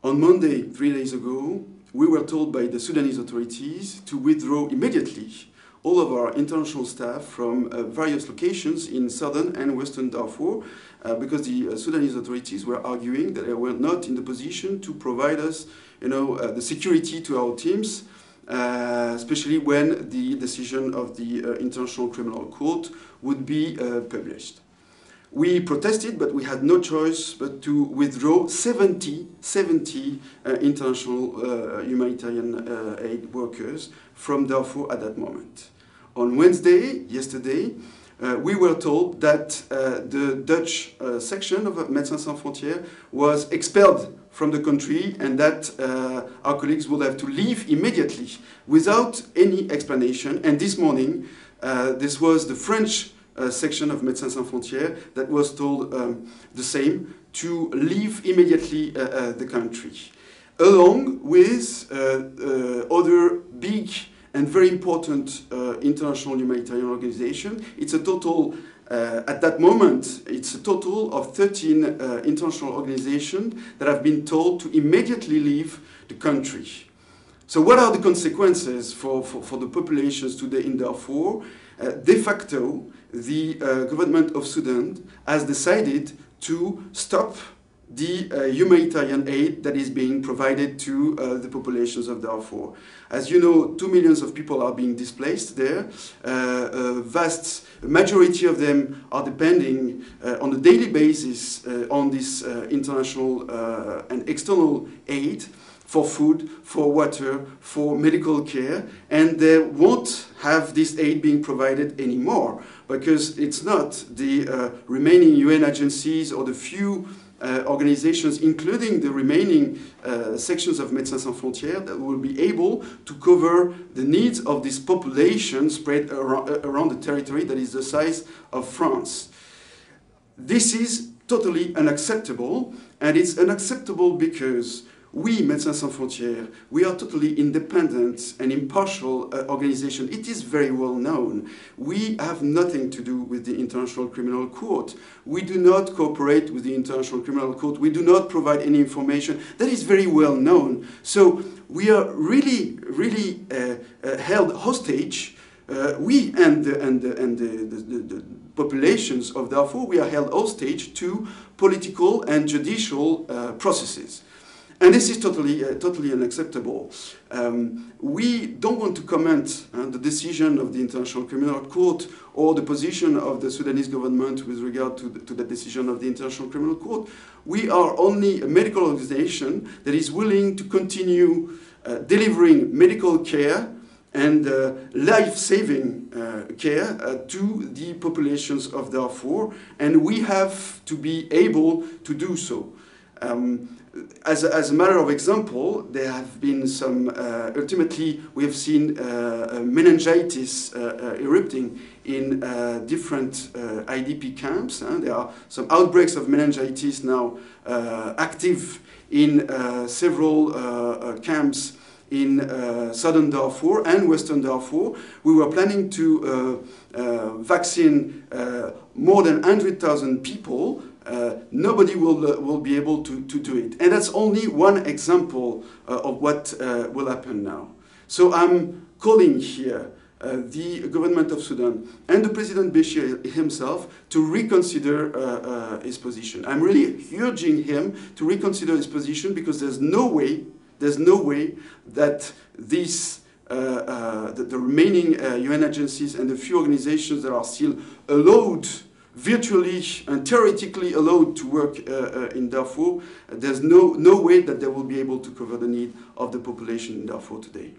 On Monday, 3 days ago, we were told by the Sudanese authorities to withdraw immediately all of our international staff from various locations in southern and western Darfur because the Sudanese authorities were arguing that they were not in the position to provide us, the security to our teams, especially when the decision of the International Criminal Court would be published. We protested, but we had no choice but to withdraw 70 international humanitarian aid workers from Darfur at that moment. On Wednesday, yesterday, we were told that the Dutch section of Médecins Sans Frontières was expelled from the country and that our colleagues would have to leave immediately without any explanation. And this morning, this was the French section of Médecins Sans Frontières that was told the same, to leave immediately the country, along with other big and very important international humanitarian organizations. It's a total, at that moment, it's a total of 13 international organizations that have been told to immediately leave the country. So what are the consequences for the populations today in Darfur? De facto, the government of Sudan has decided to stop the humanitarian aid that is being provided to the populations of Darfur. As you know, 2 million of people are being displaced there. A vast majority of them are depending on a daily basis on this international and external aid for food, for water, for medical care, and they won't have this aid being provided anymore because it's not the remaining UN agencies or the few organizations, including the remaining sections of Médecins Sans Frontières, that will be able to cover the needs of this population spread around the territory that is the size of France. This is totally unacceptable, and it's unacceptable because we, Médecins Sans Frontières, we are totally independent and impartial organization. It is very well known. We have nothing to do with the International Criminal Court. We do not cooperate with the International Criminal Court. We do not provide any information. That is very well known. So we are really held hostage. We and the populations of Darfur, we are held hostage to political and judicial processes. And this is totally unacceptable. We don't want to comment on the decision of the International Criminal Court or the position of the Sudanese government with regard to the decision of the International Criminal Court. We are only a medical organization that is willing to continue delivering medical care and life-saving care to the populations of Darfur, and we have to be able to do so. As a matter of example, there have been some, ultimately we have seen meningitis erupting in different IDP camps. There are some outbreaks of meningitis now active in several camps in southern Darfur and western Darfur. We were planning to vaccine more than 100,000 people. Nobody will be able to do it. And that's only one example of what will happen now. So I'm calling here the government of Sudan and the President Bashir himself to reconsider his position. I'm really urging him to reconsider his position because there's no way that this the remaining UN agencies and the few organizations that are still allowed, virtually and theoretically allowed to work in Darfur, there's no way that they will be able to cover the need of the population in Darfur today.